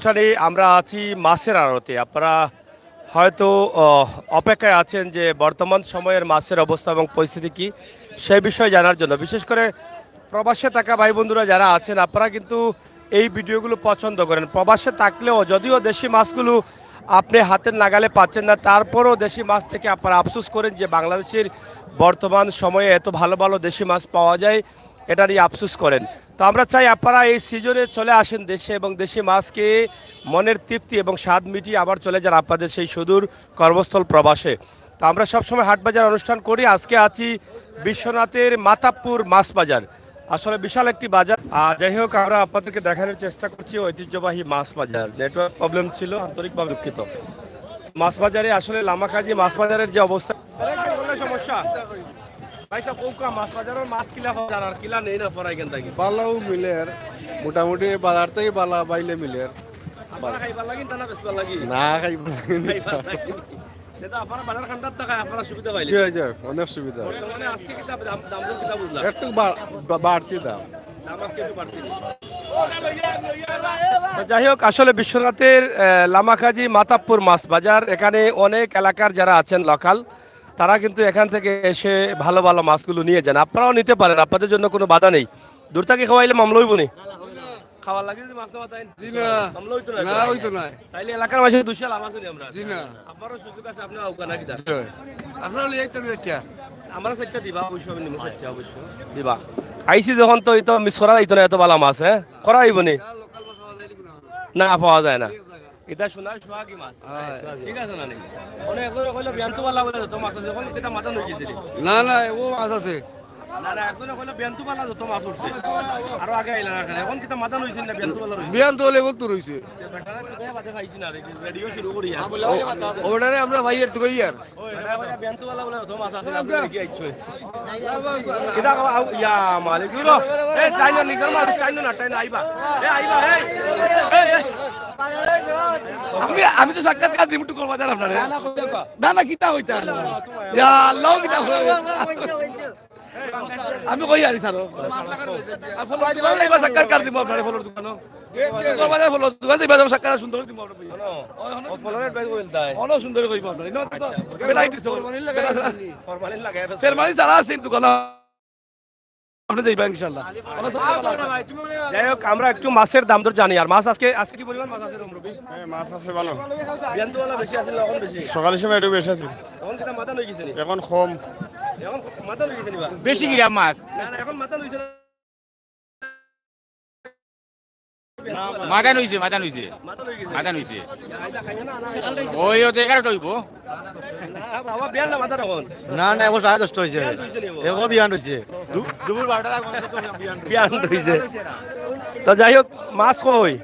অনুষ্ঠানে আমরা আছি মাছের আড়তে। আপনারা হয়তো অপেক্ষায় আছেন যে বর্তমান সময়ের মাছের অবস্থা এবং পরিস্থিতি কি সেই বিষয়ে জানার জন্য। বিশেষ করে প্রবাসে থাকা ভাই বন্ধুরা যারা আছেন আপনারা কিন্তু এই ভিডিওগুলো পছন্দ করেন। প্রবাসে থাকলেও যদিও দেশি মাছগুলো আপনি হাতের নাগালে পাচ্ছেন না, তারপরও দেশি মাছ থেকে আপনারা আফসোস করেন যে বাংলাদেশের বর্তমান সময়ে এত ভালো ভালো দেশি মাছ পাওয়া যায়, এটা নিয়ে আফসোস করেন। তো আমরা চাই আপনারা এই সিজনে চলে আসেন দেশে এবং দেশি মাছকে মনের তৃপ্তি এবং স্বাদ মিটিয়ে আবার চলে যান আপনাদের সেই সুদূর কর্মস্থল প্রবাসে। তো আমরা সবসময় হাট বাজার অনুষ্ঠান করি। আজকে আছি বিশ্বনাথের মাতাবপুর মাছ বাজার। আসলে বিশাল একটি বাজার। যাই হোক, আমরা আপনাদেরকে দেখানোর চেষ্টা করছি ঐতিহ্যবাহী মাছ বাজার। নেটওয়ার্ক প্রবলেম ছিল, আন্তরিকভাবে দুঃখিত। মাছ বাজারে আসলে লামাকাজি মাছ বাজারের যে অবস্থা, সমস্যা ভাই সাহেব কোকা মাছ বাজারের মাছ কিলা বাজার আর কিলা নেই না ফরাই কেন থাকি বালাও মিলের মোটামুটি বাজার থেকে বালা বাইলে মিলের আপনারা খাইবার লাগি তা না বেচবার লাগি না খাইব খাইবার লাগি এটা আপনারা বাজার খান্দার টাকা আপনারা সুবিধা পাইলে অনেক সুবিধা বর্তমানে আজকে কিতাব দাম দর কিতাব বুঝলা একটু বাড়তি দাম দাম আজকে একটু বাড়তি। তো যাই হোক, আসলে বিশ্বনাথের লামাকাজি মাতাবপুর মাছ বাজার, এখানে অনেক এলাকার যারা আছেন লোকাল, তারা কিন্তু এখান থেকে এসে ভালো ভালো মাছগুলো নিয়ে যান। আপনারাও নিতে পারেন, আপনাদের জন্য কোনো বাধা নেই। দূর থেকে খাওয়াইলে মামলা হইব নি? খাওয়ার লাগে যদি মাছ নেওয়া তাই মামলা হইতো না? না হইতো না তাইলে এলাকার মাঝে দুশো লাভ আছে আমরা। জি না আপনারও সুযোগ আছে, আপনি আউকা নাকি দা আপনার একটা একটা আমরা সেটা দিবা অবশ্যই, আমি নিমো সেটা অবশ্যই দিবা। আইসি যখন তো তো মিস করা যাইতো না, এত ভালো মাছ হ্যাঁ করা হইব নি? না পাওয়া যায় না। এটা শোনা সোহাগী মাছ, ঠিক আছে না? অনেক একজনে কইলো বিয়ান্তু বালা বলে তো মাছ আছে, এখন এটা মাথা নই গেছে। না না ও মাছ আছে না না, একজনে কইলো বিয়ান্তু বালা যত মাছ উঠছে আর আগে আইলা না, এখন কিটা মাথা নইছেন না বিয়ান্তু বালা রইছে। বিয়ান তোলে কত রইছে বেটারা তো বাদে খাইছি না রে, রেডিও শুরু করি আর ওটারে আমরা ভাইয়ের তো কই আর বিয়ান্তু বালা বলে তো মাছ আছে, আপনি কি আইছো এটা ইয়া মালিক গুলো এ টাইনো নিকল মাছ টাইনো না টাইনো আইবা এ আইবা এই আমি তো সাক্ষাৎকার দিমু টুকর বাজার আপনারে না না কিতা হইতা ইয়া আল্লাহ কিতা আমি কই আরি স্যার সাক্ষাৎকার দিমু আপনারে ফলোর দোকানো টুকর বাজার ফলোর দোকান যাইবা সাক্ষাৎকার সুন্দর দিমু আপনারে ও ফলোরেট ভাই কইল তাই অনেক সুন্দর কইবা আপনারে নো তো ভ্যারাইটি ফরমালিন লাগায় ফেরমানি সারা আছে দোকান আপনি যাইবা ইনশাআল্লাহ। যাই হোক, আমরা একটু মাছের দাম দর জানি। আর মাছ আজকে আজকে কি পরিমাণ মাছ আছে রমরবি? মাছ আছে ভালো বিয়ান্তওয়ালা বেশি আছে না এখন বেশি? সকালের সময় একটু বেশি আছে এখন কিটা মাথা লই গেছে নি? এখন কম এখন মাথা লই গেছে নি বা? বেশি কিরা মাছ না না, এখন মাথা লইছে না। মাথা নইছে মাথা লই গেছে। মাথা নইছে আইদা খাইয়া না না। ওই ওতে 11টা হইব না বাবা বিয়ান না মাথা রাখুন। না না এখন 10:30 হয়েছে বিয়ান লইছে নি? এখন বিয়ান হয়েছে দুপুর 12টা বিয়ান লইছে। তো যাই হোক, মাছ কই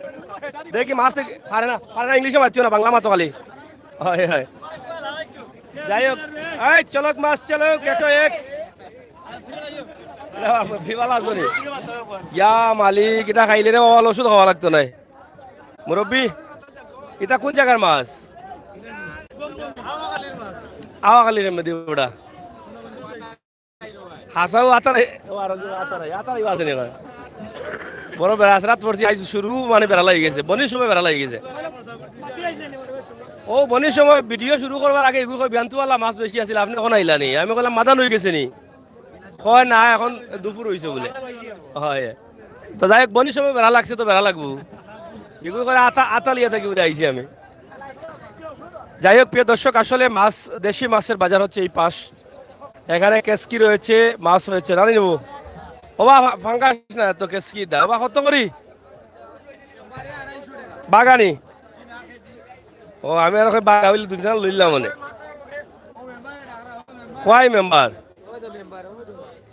দেখি মাছ পারে না ইংলিশে মাতিও না, বাংলা মাতো খালি। হয় হয়, যাই হোক, এই চলক মাছ চলক এটো এক ভিবালা জনি ইয়া মালিক, এটা খাইলে রে বাবা ওষুধ খাওয়া লাগতো নাই। মুরব্বী, এটা কোন জায়গার মাছ? আওয়াখালীর মধ্যে ওটা হাসাও আতারে আতারে আছে নি? বড় বেড়া আছে, রাত পড়ছি আইসি শুরু মানে বেড়া লাগি গেছে, বনির সময় বেড়া লাগি গেছে। ও বনির সময় ভিডিও শুরু করবার আগে এগুলো বিয়ান্তওয়ালা মাছ বেশি আছিল, আপনি এখন আইলা নি? আমি বললাম মাথা লই গেছে নি? কয় না এখন দুপুর হয়েছে বলে। হয়, তো যাই হোক, বনির সময় বেড়া লাগছে তো বেড়া লাগবো, এগুলো করে আতালিয়া থেকে উঠে আইছি আমি। যাই হোক প্রিয় দর্শক, আসলে মাছ দেশি মাছের বাজার হচ্ছে এই পাশ। এখানে কেসকি রয়েছে, মাছ রয়েছে। রানি নেবো ওবা ফাঙ্গাস না তো কেসকি দা ওবা কত করি বাগানি? ও আমি আর বাগা হইলে দুদিন লইলাম মানে। কয় মেম্বার?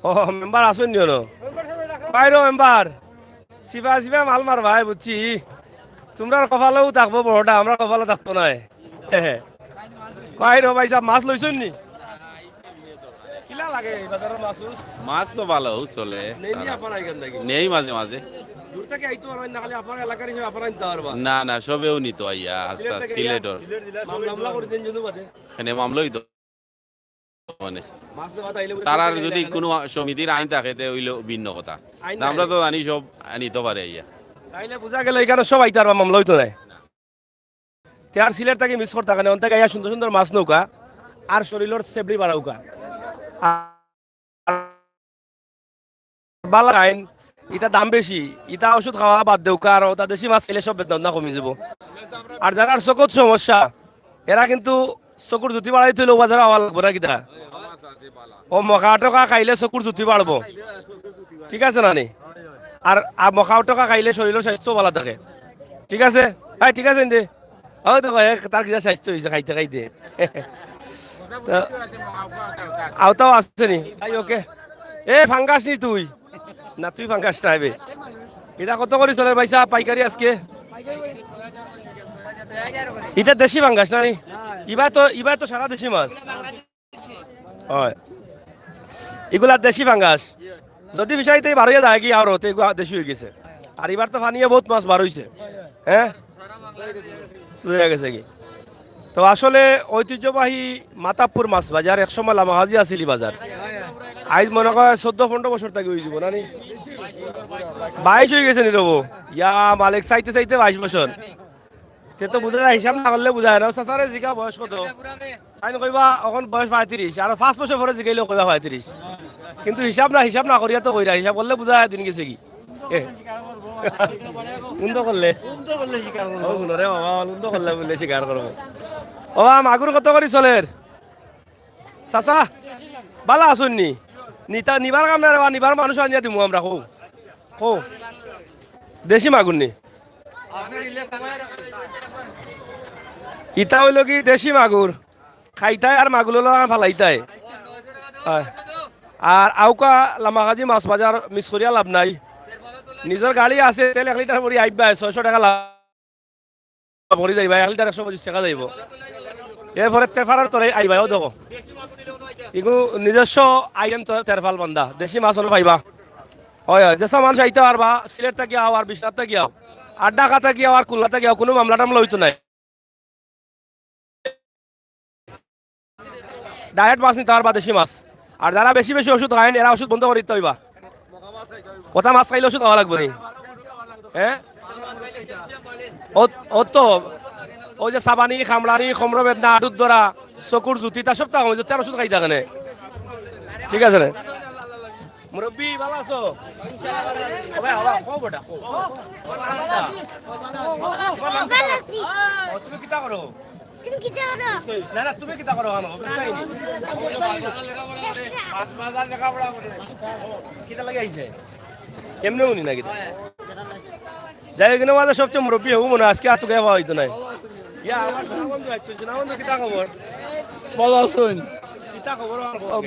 ও মেম্বার আসুন নিও না কয় রো মেম্বার শিবা শিবা মাল মার ভাই বুঝছি। তোমরা কপালেও থাকবো বড়টা, আমরা কপালে থাকবো না। কয় রো ভাই সাহেব মাছ লইছুন নি? কিলা লাগে বাজারের মাছ? মাছ তো ভালো চলে, নেই নি আপনার এখান থেকে? নেই মাঝে মাঝে। দূর থেকে আইতো পারবেন না, খালি আপনার এলাকার হিসেবে আপনারা নিতে পারবা? না না, সবেও নিত আইয়া আস্তে সিলেটর মামলা করে দিন জন্য বাদে এখানে মামলাই তো মানে মাছ দেওয়া তাইলে তারার যদি কোনো সমিতির আইন থাকে তে হইলো ভিন্ন কথা। আইন না, আমরা তো জানি সব নিতে পারে আইয়া। তাইলে বোঝা গেল এখানে সব আইতে পারবা, মামলা হইতো নাই। তেয়ার সিলেট তাকে মিস করতে থাকে অন থেকে আইয়া সুন্দর সুন্দর মাছ নৌকা আর শরীরের সেবড়ি বাড়াউকা বালা আইন ইটা দাম বেশি ইটা ওষুধ খাওয়া বাদ দেউকা আর ওটা দেশি মাছ খেলে সব বেদনা কমে যাব আর যারা চকুর সমস্যা এরা কিন্তু চকুর জুতি বাড়াই তুইলে বাজারে আওয়া লাগবো না কিতা ও মকা টকা খাইলে চকুর জুতি বাড়বো ঠিক আছে না নি আর মকা টকা খাইলে শরীরের স্বাস্থ্য ভালো থাকে ঠিক আছে হ্যাঁ ঠিক আছে দে হয়তো তার কিনা স্বাস্থ্য হয়েছে খাইতে খাইতে আওতাও আসছে নি আই ওকে এ ফাঙ্গাস নি তুই না তুই ফাঙ্গাস চাইবে এটা কত করে চলে পয়সা পাইকারি আজকে এটা দেশি ফাঙ্গাস না নি ইবার তো সারা দেশি মাছ হয় এগুলা দেশি ফাঙ্গাস যদি বিষয়তে বার হয়ে যায় কি আর হতে দেশি হয়ে গেছে আর এবার তো ফানিয়ে বহুত মাছ বার হয়েছে হ্যাঁ হয়ে গেছে কি তো আসলে ঐতিহ্যবাহী মাতাপুর মাছ বাজার একসময় লামাহাজি আসিলি বাজার আজ মনে হয় 14-15 বছর থেকে হয়ে যাব না নি 22 হয়ে গেছে নি রবো ইয়া মালিক চাইতে চাইতে 22 বছর তে তো বুঝা যায় হিসাব না করলে বুঝায় না সাসারে জিকা বয়স কত আইন কইবা এখন বয়স 35 আর 5 বছর পরে জিগাইলেও কইবা 35 কিন্তু হিসাব না করিয়া তো কইরা হিসাব করলে বুঝা দিন গেছে কি উন্দ করলে শিকার করবো রে বাবা উন্দ করলে বললে শিকার করবো ও মাগুর কত করে চলের চাচা বালা আসুন নি নিতা নিবার কাম না নিবার মানুষ আনিয়া দিমু আমরা কো দেশি মাগুর নি ইটা হইল কি দেশি মাগুর খাইতাই আর মাগুর ফালাইতাই আর আউকা লামাকাজি মাছ বাজার মিস করিয়া লাভ নাই নিজের গাড়ি আছে তেল 1 লিটার ভরি আইবা 600 টাকা লাভ ভরি যাইবা 1 লিটার 125 টাকা যাইব এরপরে তেফারার তরে আইবাও দেখো এগু নিজস্ব আইটেম তেরফাল বান্ধা দেশি মাছ হলে পাইবা হয় হয় যেসব মানুষ আইতে পারবা সিলেট থেকে আও আর বিশ্বনাথ থেকে আও আর ঢাকা থেকে আও আর খুলনা থেকে আও কোনো মামলা টামলা হইতো নাই ডায়েট মাছ নিতে পারবা দেশি মাছ আর যারা বেশি বেশি ওষুধ খায় এরা ওষুধ বন্ধ করে দিতে হইবা ওটা মাছ খাইলে ওষুধ খাওয়া লাগবে নি হ্যাঁ ও তো ওই যে সাবানি খামলানি খমর বেদনা আডুর ধরা চকুর জুতি তা সব টাকা তার ওষুধ খাই থাকে না ঠিক আছে না মুরব্বী ভালো আছো তুমি কিতা করো না না তুমি কিতা করো কিতা লাগে আইছে এমনি উনি না কিতা যাই কিনা মাঝে সবচেয়ে মুরব্বী হবো মনে আজকে আতো গায়ে হইতো নাই ইয়া আমার সোনা বন্ধু আইছো সোনা বন্ধু কিতা খবর ভালো আছেন কিতা খবর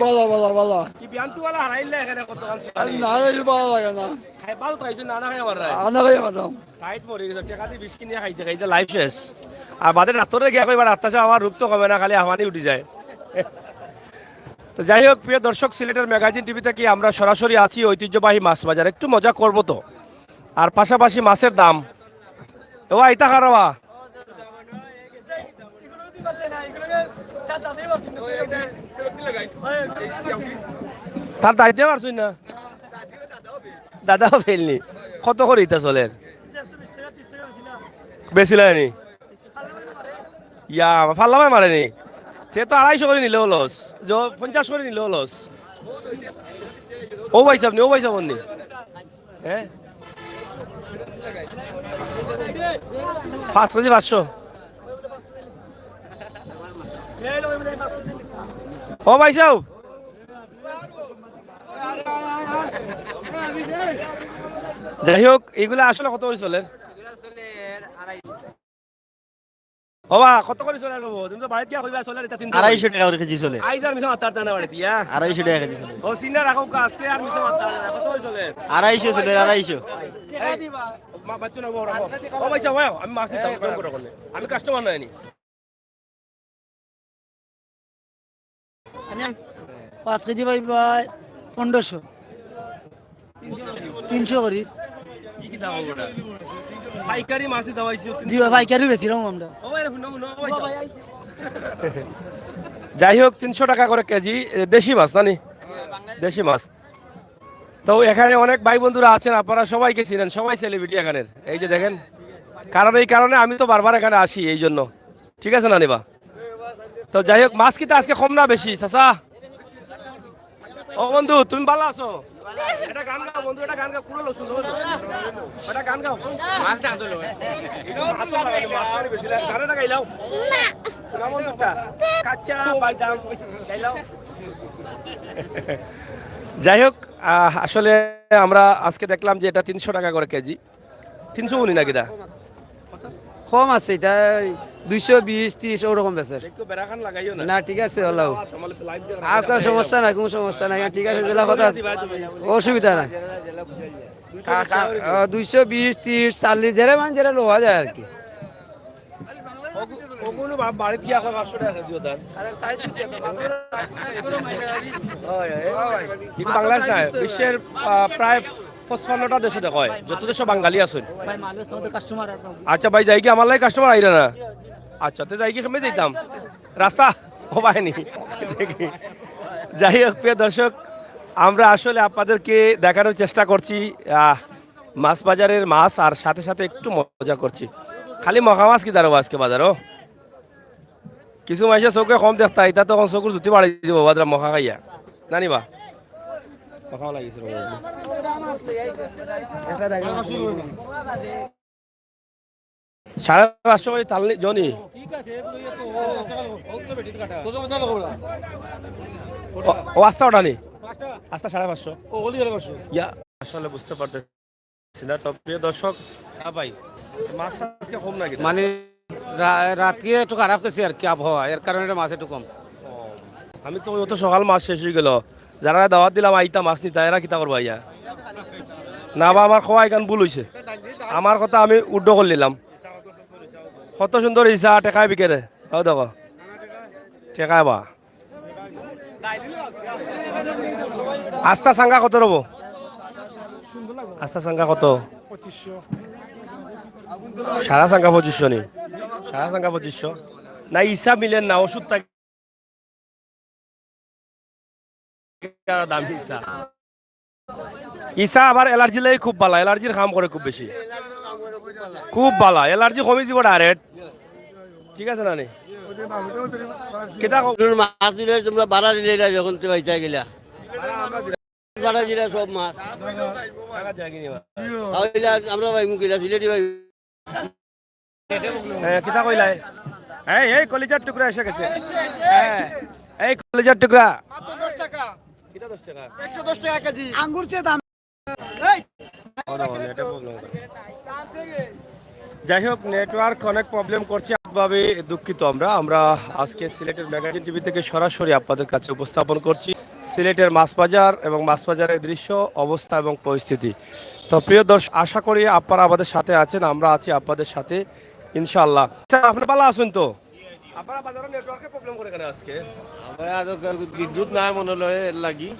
ভালো কি বিয়ান্তু ওয়ালা হারাইলে এখানে কত কাল না রে ভালো লাগে না খাই বাল খাইছো না না খাই আমার রাই আনা খাই মারাম টাইট মরে গেছে টাকা দিয়ে 20 কিনে খাইতে খাইতে লাইফ শেষ আর বাদে রাত্রে গিয়া কইবার রাত্তাছে আমার রূপ তো কমে না খালি হাওয়ানি উঠে যায় তো যাই হোক প্রিয় দর্শক সিলেটের ম্যাগাজিন টিভি থেকে আমরা সরাসরি আছি ঐতিহ্যবাহী মাছ বাজার একটু মজা করব তো আর পাশাপাশি মাছের দাম ও আইতা খারাওয়া তার দায়িত্ব পারছুই না দাদাও ফেলনি কত করে ইতা চলের বেশি লাগেনি ইয়া ফাল্লামাই মারেনি সে তো 250 করে নিলেও লস 50 করে নিলেও লস ও ভাই সাহেব নি হ্যাঁ 5 কেজি 500 ও ভাই সাহেব যাই হোক এগুলা আসলে কত করে চলে বাবা কত করে চলে বাবু তুমি তো বাড়িতে গিয়া কইবা চলে এটা 250 টাকা করে কেজি চলে আইজার মিছা মাতার দানা বাড়িতে ইয়া 250 টাকা কেজি চলে ও সিনা রাখো আজকে আর মিছা মাতার দানা কত করে চলে 250 চলে 250 টাকা দিবা মা বাচ্চা না বড় রাখো ও ভাই সাহেব আমি মাছ নিতে কম করে করলে আমি কাস্টমার নয়নি 5 কেজি পাইবা 1500 300 করি কি কি দাম ওটা পাইকারি মাছ দাওয়াইছি জি পাইকারি বেশি রকম আমরা ও ভাই শুনো ভাই যাই হোক 300 টাকা করে কেজি দেশি মাছ জানি দেশি মাছ তো এখানে অনেক ভাই বন্ধুরা আছেন আপনারা সবাইকে চিনেন সবাই সেলিব্রিটি এখানের এই যে দেখেন কারণ এই কারণে আমি তো বারবার এখানে আসি এই জন্য ঠিক আছে না নিবা? তো যাই হোক, মাছ কিতা আজকে কম না বেশি চাচা? ও বন্ধু তুমি ভালো আছো? এটা গান গাও বন্ধু, এটা গান গাও, কুড়ালো সুন্দর, এটা গান গাও। মাছ টানতে লো গানটা গাইলাও শোনা বন্ধুটা, কাচ্চা বাদাম গাইলাও। যাই হোক, আসলে আমরা আজকে দেখলাম যে এটা 300 টাকা করে কেজি। 300 উনি নাকি দা? কম আছে এটা 220-30 ওরকম বেচে একটু বেড়াখান লাগাইও না। না ঠিক আছে হলো তোমার লাইভ দিয়ে আর কোনো সমস্যা নাই, কোনো সমস্যা নাই, ঠিক আছে জেলা কথা আছে, অসুবিধা নাই। 220-30-40 জেরে মানে জেরে লোয়া যায় আর কি। ওগুলো বাড়িতে গিয়ে 500 টাকা কেজি দাম। কিন্তু বাংলাদেশ নাই, বিশ্বের প্রায় 55টা দেশে দেখা হয়, যত দেশে বাঙালি আছেন। ভাই মালুস তোমাদের কাস্টমার আর আচ্ছা ভাই, যাই কি আমার লাই কাস্টমার আইরা না? আচ্ছা তো যাই কি কেমনে দিতাম রাস্তা ও বাহিনী দেখি। যাই হোক প্রিয় দর্শক, আমরা আসলে আপনাদেরকে দেখানোর চেষ্টা করছি মাছ বাজারের মাছ, আর সাথে সাথে একটু মজা করছি। খালি মখা মাছ কি দাঁড়াবো আজকে বাজারও? কিছু মাইসে চৌকে কম দেখতা, এটা তখন চকুর জুতি বাড়ি দিব বাজার মখা খাইয়া না নিবা? মখাও লাগিছিল। 550 করে চালনি জনি। ও আস্তা ওটা নি আস্তা 550 ইয়া। আসলে বুঝতে পারতেছি না। তো প্রিয় দর্শক, ভাই মাছ আজকে কম নাকি? মানে রাতকে একটু খারাপ গেছে আর কি আবহাওয়া, এর কারণে মাছ একটু কম। আমি তো অত সকাল মাছ শেষ হয়ে গেল, যারা দাওয়াত দিলাম আইতা মাছ নিতা, এরা কিতা করবো আইয়া? না বা আমার খোয়া এখান ভুল হয়েছে, আমার কথা আমি উড্ড করে নিলাম। কত সুন্দর ইসা টেকায় বিকেরে, ও দেখো টেকায় বা। আস্তা সাঙ্গা কত রব? আস্তা সাঙ্গা কত? সারা সাঙ্গা 2500 নি? সারা সাঙ্গা 2500 না, ইসা মিলেন না, ওষুধ থাকে দাম। ইসা ইসা আবার এলার্জি লাগে খুব ভালো, এলার্জির কাম করে খুব বেশি, খুব ভালো, এলার্জি কমে যাব ডাইরেক্ট। ঠিক আছে না নি? কেটা মাছ দিলে তোমরা বাড়া দিলে যখন তো হইতে গেলা বাড়া দিলে সব মাছ আমরা ভাই মুখিলা সিলেটি ভাই কেটা কইলাই? এই কলিজার টুকরা এসে গেছে, এই কলিজার টুকরা 10 টাকা। কিটা 10 টাকা? 110 টাকা কেজি। আঙ্গুর চেয়ে দাম। যাই হোক, নেটওয়ার্ক অনেক প্রবলেম করছে, ভাবে দুঃখিত। আমরা আজকে সিলেটের ম্যাগাজিন টিভি থেকে সরাসরি আপনাদের কাছে উপস্থাপন করছি সিলেটের মাছ বাজার এবং মাছ বাজারের দৃশ্য, অবস্থা এবং পরিস্থিতি। তো প্রিয় দর্শক, আশা করি আপনারা আমাদের সাথে আছেন, আমরা আছি আপনাদের সাথে ইনশাআল্লাহ। আপনি ভালো আছেন তো? আপনারা বাজারে নেটওয়ার্কে প্রবলেম করে কেন আজকে? বিদ্যুৎ নাই মনে হয় এর লাগি।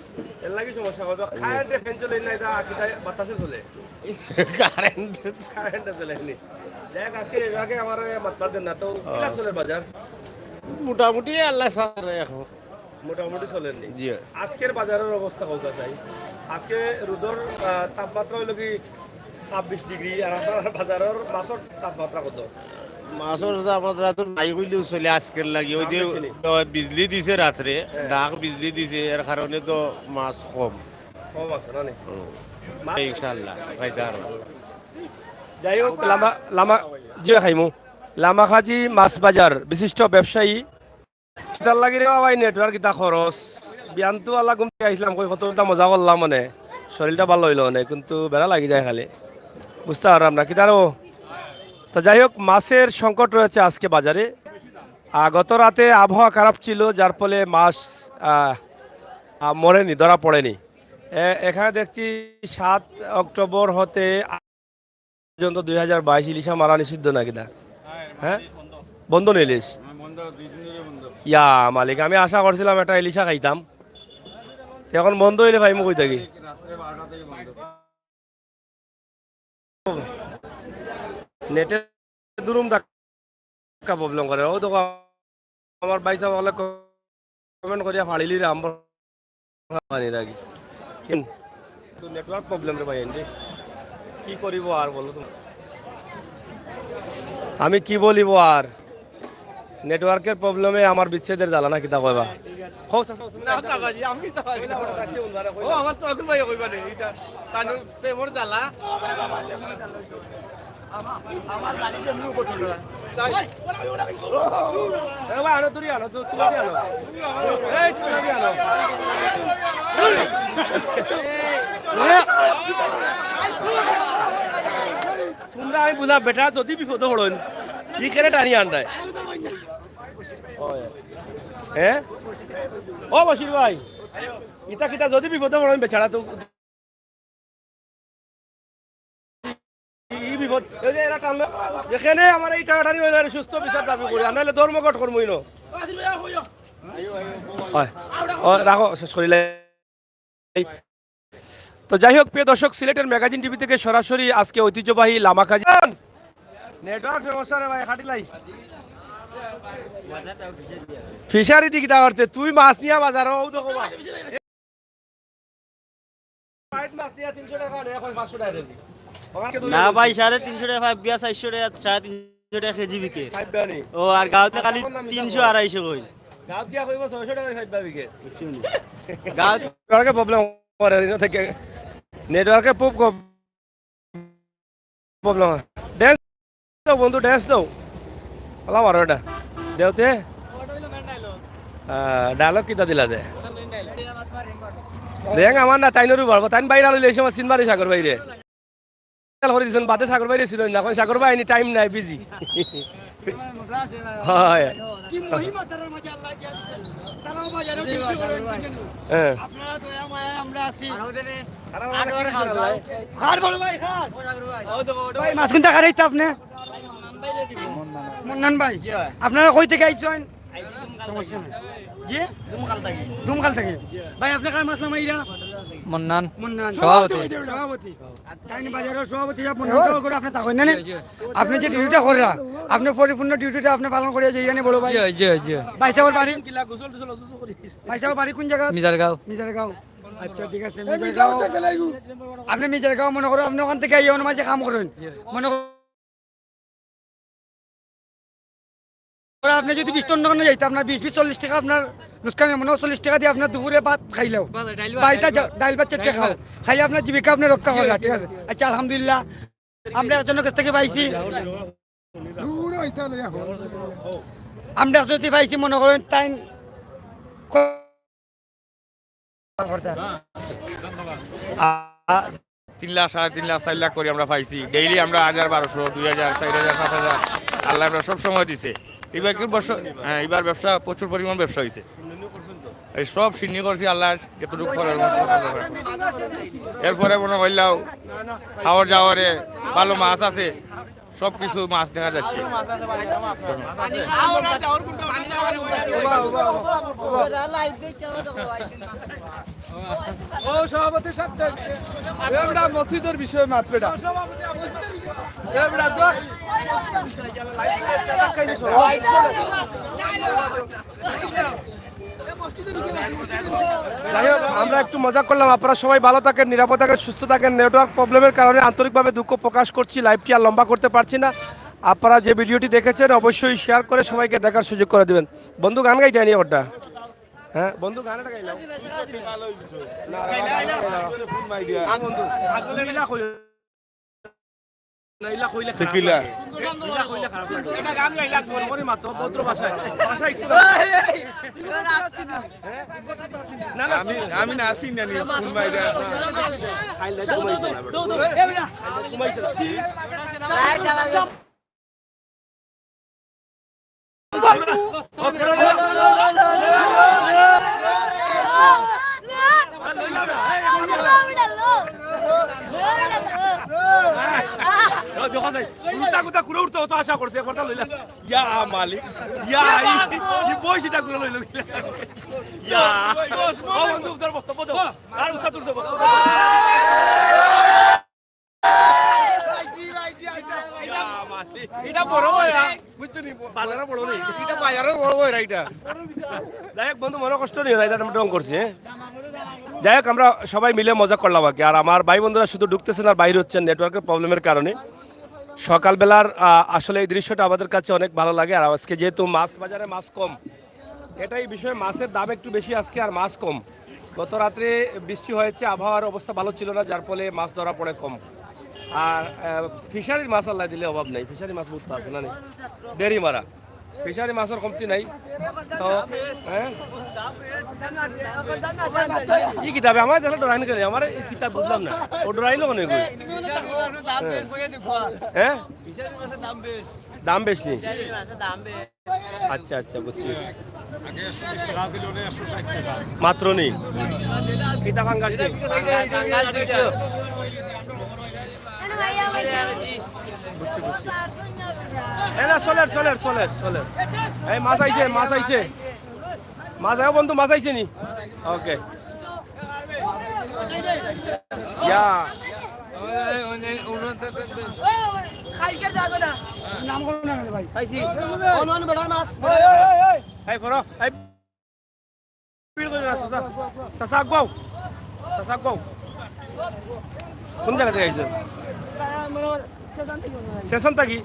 এর লাগি সমস্যা হবে। কারেন্টে ফ্যান চলে না, এটা কিটায় বাতাসে চলে, কারেন্টে চলে নি। দেখ আজকে আগে আমার মাতবার দেন না তো, কিলা চলে বাজার? মোটামুটি আল্লাহ সারে এখন মোটামুটি চলেননি। জি। আজকের বাজারের অবস্থা কত চাই? আজকে রোদর তাপমাত্রা হইল কি 26 ডিগ্রি, আর আপনার বাজারের মাছের তাপমাত্রা কত? মাছের তাপমাত্রা তো নাই হইলেও চলে আজকের লাগি। ওই যে বিজলি দিছে রাত্রে, ডাক বিজলি দিছে, এর কারণে তো মাছ কম কম আছে না নি? ইনশাআল্লাহ পাইতার। যাই হোক, লামা যে খাইমু লামাখাজি মাছ বাজার বিশিষ্ট ব্যবসায়ী কিতার লাগি রে ভাই নেটওয়ার্ক কিতা খরচ বিয়ান্তু আল্লাহ ঘুম থেকে আইসলাম, কই কতটা মজা করলাম, মানে শরীরটা ভালো হইলো অনেক, কিন্তু বেড়া লাগি যায় খালি, বুঝতে পারলাম না কিতারও। তো যাই হোক, মাছের সংকট রয়েছে আজকে বাজারে। গত রাতে আবহাওয়া খারাপ ছিল, যার ফলে মাছ মরেনি, ধরা পড়েনি। এখানে দেখছি 7 অক্টোবর হতে পর্যন্ত 2022 ইলিশা মারা নিষিদ্ধ নাকি না? হ্যাঁ বন্ধ নেই ইলিশ? ইয়া মালিক, আমি আশা করছিলাম একটা ইলিশা খাইতাম, এখন বন্ধ হইলে ভাই মুখ থাকি। নেটে দুরুম ধাক্কা প্রবলেম করে, ও তো আমার বাইসা বলে কমেন্ট করিয়া ফাড়িলি রে আমার রাখি, কিন্তু নেটওয়ার্ক প্রবলেম রে ভাই, কি করিব আর বলো তুমি, আমি কি বলিব আর। নেটওয়ার্কের প্রবলেমে আমার বিচ্ছেদের জ্বালা না কিতা কইবা না কাকাজি আমি তো পারি না ও আমার তো এখন ভাই কইবা নেই এটা তানু প্রেমর জ্বালা আমার বালিশে মুখ কত না এ ভাই আনো তুই আনো তুমি আনো এই তুমি আনো তোমরা আমি বুঝা বেটা যদি বিপদ হড়ন ই কেন টানি আনতায় হ্যাঁ ও বসির ভাই ইতা কিতা যদি বিপদ হড়ন বেচারা তো ই বিপদ এই যে এরা টানলো যেখানে আমার এই টাকা টানি হইলে সুস্থ বিচার দাবি করি আর নাহলে ধর্মঘট করবই না রাখো শেষ করিলে তো যাই হোক প্রিয় দর্শক সিলেটের ম্যাগাজিন টিভি থেকে সরাসরি আজকে ঐতিহ্যবাহী লামাকাজি নেটওয়ার্ক সমস্যা রে ভাই খাটিলাই ফিশারি দিকে তা করতে তুই মাছ নিয়া বাজার ও দেখো মাছ নিয়া 300 টাকা নেই এখন 500 টাকা কেজি না ভাই 350 টাকা 400 টাকা 350 টাকা কেজি বিকে খাইবানি ও আর গাঁওতে খালি 300 250 কই গাঁত দিয়া কইব 600 টাকা খাইবা বিকে গাঁও নেটওয়ার্কে প্রবলেম করে দিন থেকে নেটওয়ার্কে খুব প্রবলেম ড্যান্স দাও বন্ধু ড্যান্স দাও আলা মারো এটা দেওতে ডায়লগ কিতা দিলা দে রেং আমার না তাইনরু বাড়বো তাইন বাইরে লইলে এই সময় সিনবারি সাগর বাইরে করে দিছেন বাদে সাগর বাইরে ছিল না এখন সাগর বাইরে টাইম নাই বিজি হয় কি মহিমা তার মাঝে আল্লাহ দিয়া দিবেন তারাও বাজারে বিক্রি করেন হ্যাঁ আপনারা দয়া মায়া আমরা আছি খার বড় ভাই খার ভাই মাছ কোনটা খারাইতে আপনি মুন্নান ভাই আপনারা কই থেকে আইছেন সমস্যা নাই জি দুমকাল থেকে ভাই আপনি কার মাছ নামাইরা মন্নান মুন্নান সভাপতি তাইনি বাজারের সভাপতি আপনি মন্ত্রণ করে আপনি তা কই না আপনি যে ডিউটিটা করা আপনি পরিপূর্ণ ডিউটিটা আপনি পালন করে যাইরানি বড় ভাই জি ভাই সাহেবের বাড়ি কিলা গোসল টোসল করি ভাই সাহেবের বাড়ি কোন জায়গা মিজারগাঁও মিজারগাঁও আচ্ছা ঠিক আছে মিজারগাঁও আপনি মিজারগাঁও মনে করো আপনি ওখান থেকে ইয়ন মাঝে কাম করেন মনে করো আপনি যদি 20 টন না যাইতে আপনার 20 40 টাকা আপনার নুসকান মনে 40 টাকা দিয়ে আপনার দুপুরে ভাত খাইলেও বাইটা ডাল ভাত চেটে খাও খাই আপনার জীবিকা আপনি রক্ষা করলা ঠিক আছে আচ্ছা আলহামদুলিল্লাহ আমরা একজনের কাছ থেকে পাইছি আমরা যদি পাইছি মনে করেন তাই 3 লাখ 3.5 লাখ 4 লাখ করে আমরা পাইছি ডেইলি আমরা 1200 2000 4000 5000 আল্লাহ আমরা সব সময় দিছে এবার কি বছর হ্যাঁ এবার ব্যবসা প্রচুর পরিমাণ ব্যবসা হয়েছে এই সব সিন্নি করছি আল্লাহ যতটুকু করার এরপরে মনে করলাম খাওয়ার যাওয়ারে ভালো মাছ আছে সব কিছু মাছ দেখা যাচ্ছে ও সভাপতি সাহেব এবড়া মসজিদের বিষয় মাত বেটা এবড়া তো যাই হোক আমরা একটু মজা করলাম আপনারা সবাই ভালো থাকেন নিরাপদ থাকেন সুস্থ থাকেন নেটওয়ার্ক প্রবলেমের কারণে আন্তরিকভাবে দুঃখ প্রকাশ করছি লাইভটি আর লম্বা করতে পারছি না আপনারা যে ভিডিওটি দেখেছেন অবশ্যই শেয়ার করে সবাইকে দেখার সুযোগ করে দিবেন বন্ধু গান গাই দেয়নি ওটা হ্যাঁ বন্ধু গানটা গাইলাম আমি না আসি না আশা করছে কথা লইলা ইয়া মালিক ইয়া ই বইটা করে লইল ইয়া ও বন্ধু তোর বস্তু বন্ধু আর উঠা তোর বস্তু এটা বড় হইরা বুঝছনি বাজারে বড় নেই এটা বাজারের বড় হইরা এটা যাই হোক বন্ধু মনে কষ্ট নেই রাইদার আমরা ডং করছি যাই হোক আমরা সবাই মিলে মজা করলাম আর কি আর আমার ভাই বন্ধুরা শুধু ঢুকতেছেন আর বাইরে হচ্ছেন নেটওয়ার্কের প্রবলেমের কারণে সকালবেলার আসলে এই দৃশ্যটা আমাদের কাছে অনেক ভালো লাগে। আর আজকে যেহেতু মাছ বাজারে মাছ কম, এটাই বিষয়, মাছের দাম একটু বেশি আজকে আর মাছ কম। গত রাত্রে বৃষ্টি হয়েছে, আবহাওয়ার অবস্থা ভালো ছিল না, যার ফলে মাছ ধরা পড়ে কম। আর ফিশারির মাছ আল্লাহ দিলে অভাব নেই, ফিশারি মাছ বুঝতে আছে না নেই, ডেরি মারা ফিশারি মাছের কমতি নাই। তো হ্যাঁ কি কিতাবে আমার দেখলে ডরাইনি কেন, আমার এই কিতাব বুঝলাম না, ও ডরাইলো কেন এগুলো? হ্যাঁ দাম বেশি, আচ্ছা আচ্ছা বুঝছি, মাত্র নেই কিতাব ফাঙ্গাস নেই। বুঝছি বুঝছি, চলের চলের চলের চলের, এই মাছ আইছে মাছ আইছে, মাছ আয় বন্ধু, মাছ আইছে নি? ওকে ইয়া নাম করো না ভাই পাইছি এই করো এই পিল কই না সাসা সাসা গাও, সাসা গাও কোন জায়গা থেকে আইছেন? সেশন থাকি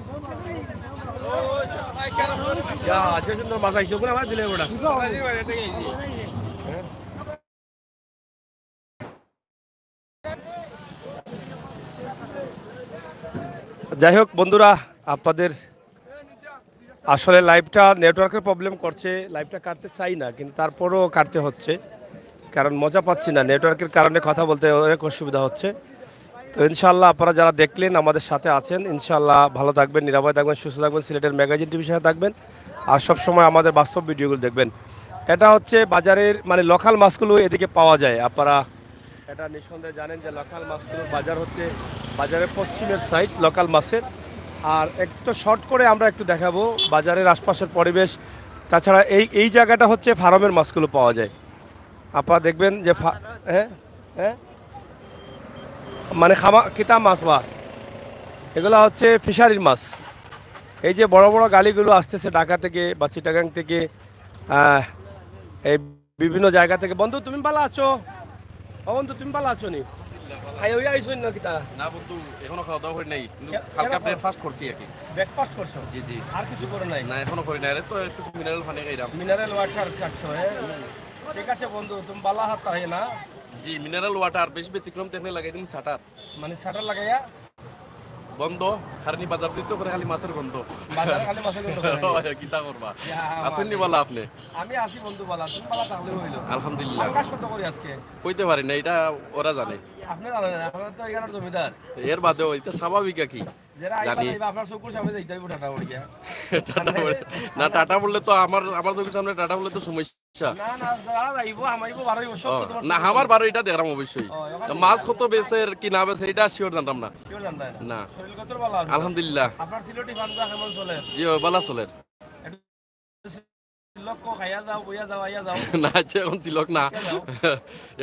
ইয়া যে সুন্দর মাছ আইছে ওগুলো আমার দিলে ওটা। যাই হোক বন্ধুরা, আপনাদের আসলে লাইভটা নেটওয়ার্কের প্রবলেম করছে, লাইভটা কাটতে চাই না কিন্তু তারপরও কাটতে হচ্ছে, কারণ মজা পাচ্ছি না, নেটওয়ার্কের কারণে কথা বলতে অনেক অসুবিধা হচ্ছে। তো ইনশাআল্লাহ আপনারা যারা দেখলেন আমাদের সাথে আছেন, ইনশাআল্লাহ ভালো থাকবেন, নিরাপদ থাকবেন, সুস্থ থাকবেন, সিলেটের ম্যাগাজিন টিভির সাথে থাকবেন, আর সবসময় আমাদের বাস্তব ভিডিওগুলো দেখবেন। এটা হচ্ছে বাজারের মানে লোকাল মাছগুলো এদিকে পাওয়া যায়, আপনারা এটা নিঃসন্দেহে জানেন যে লোকাল মাছগুলোর বাজার হচ্ছে বাজারের পশ্চিমের সাইড লোকাল মাছের। আর একটু শর্ট করে আমরা একটু দেখাবো বাজারের আশপাশের পরিবেশ। তাছাড়া এই জায়গাটা হচ্ছে ফার্মের মাছগুলো পাওয়া যায়, আপনারা দেখবেন যে হ্যাঁ হ্যাঁ মানে কিতা মাছ বা এগুলো হচ্ছে ফিশারির মাছ। এই যে বড় বড় গাড়িগুলো আসতেছে ঢাকা থেকে বা চিটাগাং থেকে, এই বিভিন্ন জায়গা থেকে। বন্ধু তুমি ভালো আছো? ও বন্ধু তুমি ভালো আছো নি? আইসো না কিতা? না বন্ধু এখনো খাওয়া দাওয়া করি নাই, কিন্তু হালকা ব্রেকফাস্ট করছি আর কি। ব্রেকফাস্ট করছো? জি জি। আর কিছু করো নাই? না এখনো করি নাই, তো একটু মিনারেল পানি খাইলাম। মিনারেল ওয়াটার খাচ্ছো? হ্যাঁ ঠিক আছে বন্ধু, তুমি বালা হাত হয় না? জি মিনারেল ওয়াটার বেশ ব্যতিক্রম দেখলে লাগাই দিন শাটার, মানে শাটার লাগাইয়া বন্ধ খারনি বাজার দিতে করে খালি মাছের গন্ধ, বাজার খালি মাছের গন্ধ করে। কিতা করবা? আসেননি বলা আপনি? আমি আসি বন্ধু, বালা তুমি বালা তাহলে হইলো। আলহামদুলিল্লাহ। আকাশ কত করে আজকে কইতে পারি না, এটা ওরা জানে। আপনি জানেন না, আপনার তো এখানে জমিদার। এর বাদেও এটা স্বাভাবিক কি যারা জানি। আপনার চকুর সামনে যাইতে হইব টাটা উড়িয়া। না টাটা বললে তো আমার চোখের সামনে টাটা বললে তো সমস্যা। না না যারা যাইব আমাইব 12 বছর কত না আমার 12 এটা দেখলাম অবশ্যই। মাছ কত বেচের কি না বেচে এটা শিওর জানতাম না। কেউ জানতাম না। শরীর কত ভালো আছে? আলহামদুলিল্লাহ। আপনার সিলেটি ভান্ডা কেমন চলে? জি ভালো চলে। লোক খাইয়া যাও বইয়া যাও আইয়া যাও। না এখন ছিলক না,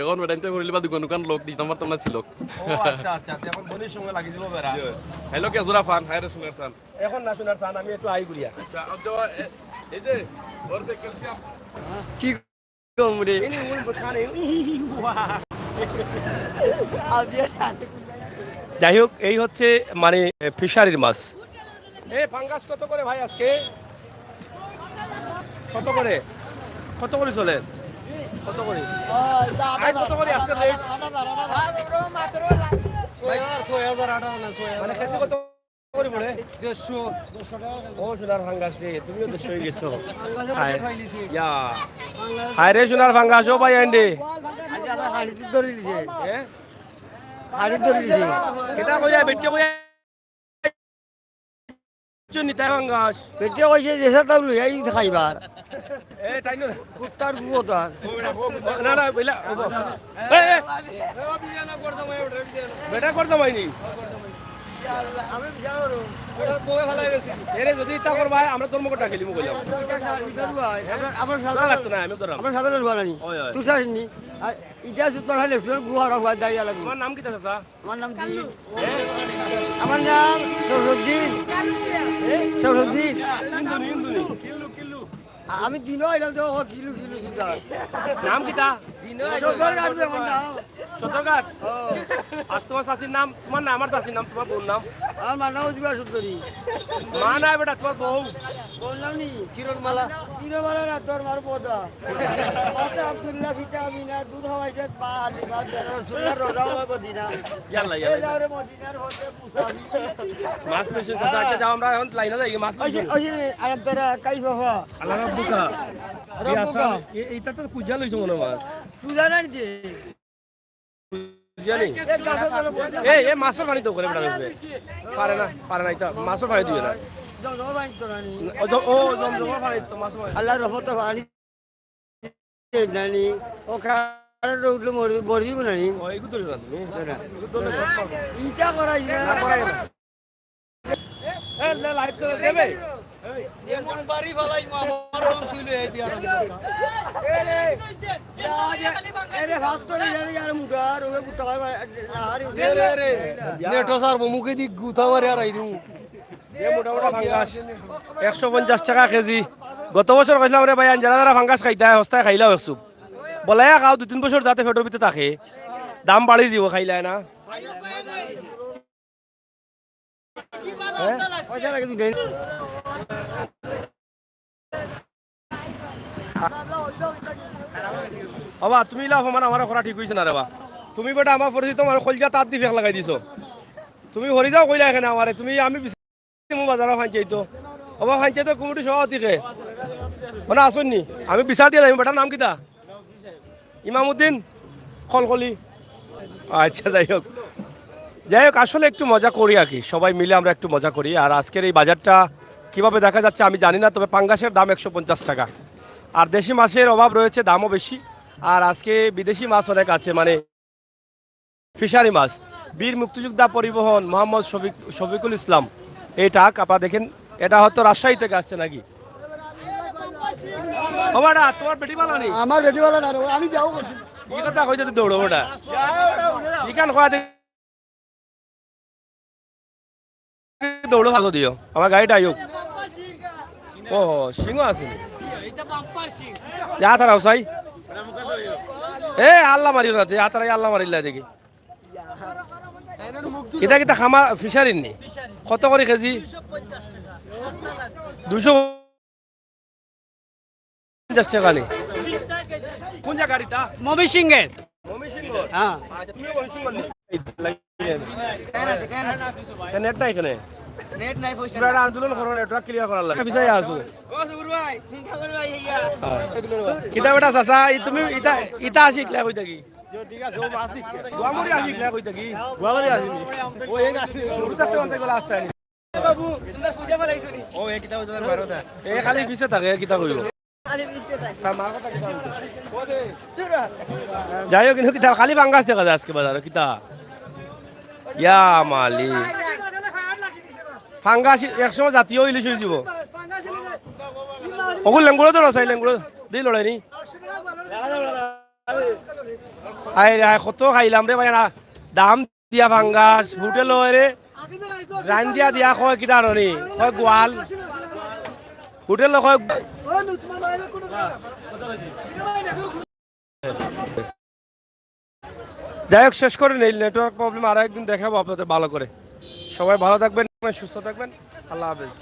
এখন বেটাইতে করিলে বা দোকান লোক দিতাম পারতাম না ছিলক। ও আচ্ছা আচ্ছা, এখন বনির সঙ্গে লাগি দিব বেরা। হ্যালো কে জোড়া ফান হায়রে শুনার সান এখন না শোনার চান, আমি একটু আই গুড়িয়া। আচ্ছা এই যে ওর ক্যালসিয়াম কি কম রে এই উনি বসানে যাই হোক, এই হচ্ছে মানে ফিশারির মাছ। এই ফাঙ্গাস কত করে ভাই আজকে? কত করে? কত করে চলে? কত করে? কত করে আজকে রেট? মানে কেজি কত করে পড়ে? 150। ও সোনার ফাঙ্গাস রে, তুমিও 150 হয়ে গেছো। ইয়া হায় রে সোনার ফাঙ্গাস ও ভাই আন্ডে। এটা কইয়া বেটে কইয়া নিতা ফাঙ্গাস পেটে কইছে যেসা তাবলু এই খাইবার এ টাইনো কুত্তার কুতার না না বইলা বেটা করতে পাইনি আমি জানো বই ভালো গেছে এরে যদি তা করবা আমরা তোর মুখটা খেলিমু কইলাম আমার না লাগতো না আমি ধরলাম আমার সাধারণ বানানি তুই সারিনি আর ইতিহাস উত্তর হলে গুহার হওয়ার দাঁড়িয়ে লাগবে। তোমার নাম কি চাচা? আমার নাম কি? আমার নাম সরসুদ্দিন। সরসুদ্দিন আমি দিনও এটা তো কিলো কিলো নাম কিটা? চৌধুরী আমার নাম সদরঘাট আজ তোমার চাষির নাম, তোমার না আমার চাষির নাম, তোমার বোন নাম? আমার মার নাম উজবা সুন্দরী। মা নাই বেটা, তোমার বউ। বললাম নি কিরণ মালা না তোর মার পদা আব্দুল্লাহ ফিতা আমিনা দুধ হওয়াইছে বা আলি বা রসুল্লাহ রোজা হয় মদিনা ইয়াল্লা এই ইয়াল্লা যাওরে মদিনার হতে মুসাফি মাছ লইছেন চাচা। আচ্ছা যাও, আমরা এখন লাইনে যাই, মাছ লইছেন। ওই আর তোরা কাই বাবা আল্লাহ রাব্বুকা রব্বুকা এইটা তো কুজা লইছো মনে মাছ। পূজা নাই দে কুজা নেই। এই গাছে তোর পূজা এই মাছের পানি তো করে বেটা রইবে। পারে না এটা মাছের পানি দিবে না। জমজমা বাইন তোরা নি ও জমজমার পানি তো মাছের পানি। আল্লাহর রহমত পানি নানি ও খাড়া উঠলে মরি দিব নানি ও এগুলো ধরে না তুমি। এগুলো ধরলে সব পারবে। ইটা করাই না এই লাইভ চলে দেবে। এমন বাড়ি ফলাই আমার রং তুলে এই দিয়া এরে ভাত তো নিয়ে আর মুটা আর ওকে পুতা আর রে নেটো সার মুখে দি গুথা মারে আর আইদু এ মোটামুটি ফাঙ্গাস 150 টাকা কেজি। গত বছর কইলাম রে ভাই যারা যারা ফাঙ্গাস খাইতে হয় হস্তায় খাইলাও একটু বলাই খাও 2-3 বছর যাতে পেটের ভিতরে থাকে, দাম বাড়ি দিব খাইলাই না। পয়সা লাগে তুই বাবা তুমি লাভ আমার করা ঠিক হইছে না রে বা। তুমি বেটা আমার পরিচিত আমার কলজা তার দি ফেক লাগাই দিছো। তুমি হরি যাও কইলা এখানে আমারে, তুমি আমি বাজারে ফাঁচাই তো বাবা ফাঁচাই তো কমিটি সভাপতিকে মানে আসুননি আমি বিচার দিয়ে যাই। বেটার নাম কিতা? ইমামউদ্দিন খলকলি। আচ্ছা যাই হোক আসলে একটু মজা করি আর কি, সবাই মিলে আমরা একটু মজা করি। আর আজকের এই বাজারটা কিভাবে দেখা যাচ্ছে আমি জানি না, তবে পাঙ্গাসের দাম 150 টাকা। আর দেশি মাছের অভাব রয়েছে, দামও বেশি। আর আজকে বিদেশি মাছ অনেক আছে, মানে ফিশারি মাছ। বীর মুক্তিযোদ্ধা পরিবহন মোহাম্মদ শফিকুল ইসলাম এই ট্রাক আপনারা দেখেন, এটা হয়তো রাজশাহী থেকে আসছে নাকি? বাবাটা তোমার বেটি ভালো নেই? আমার বেটি বলা না আমি যাও করছি কি কথা কইতে তুই দৌড়ো ওটা ঠিকান খোয়া দৌড়ো ভালো দিও, আমার গাড়িটা আইক। ও সিংহ আছে যা তারাও চাই এ আল্লাহ মারিও না যা তারাই আল্লাহ মারিলা দেখি। কিতা কিতা খামা ফিশারির নি কত করে কেজি? 250 টাকা নি। কোন জায়গাটা? মমি সিংহের মমি সিংহ। হ্যাঁ আচ্ছা তুমি মমি সিংহ নি নেট নাই এখানে নেট নাই পয়সা পুরা আন্দোলন করো, নেটওয়ার্ক ক্লিয়ার করার লাগে বিছাই আছো। ও সুবুর ভাই চিন্তা করবা ইয়া কিতা বেটা চাচা তুমি ইতা ইতা আসি ক্লিয়ার কই থাকি? ঠিক আছে ও মাছ দিক গোয়ামুরি আসি ক্লিয়ার কই থাকি? গোয়ামুরি আসি ও এই আসি শুরুতে অন্তে গলা আসতে বাবু তোমরা পূজা বানাইছো নি? ও এই কিতা ওদের বারোটা এই খালি পিছে থাকে কিতা কইব আরে ইতে তাই তার মার কথা কিতা হইছে? যাই হোক কিন্তু কিতা খালি বাঙ্গাস দেখা যায় আজকে বাজারে কিতা ইয়া মালি ফাঙ্গাস একসময় জাতীয় ইলিশ হয়ে যাব। ওগুলো লেঙ্গুড়ো তো রসাই লেঙ্গুড়ো দিই লড়াই নি আই কত খাইলাম রে ভাই না দাম দিয়া ফাঙ্গাস হোটেল রে রান দিয়া কয় কিতা নি কয় গোয়াল হোটেল কয়। যাই হোক শেষ করে নেই, নেটওয়ার্ক প্রবলেম আরো একদিন দেখাবো আপনাদের ভালো করে। সবাই ভালো থাকবেন, সুস্থ থাকবেন, আল্লাহ হাফেজ।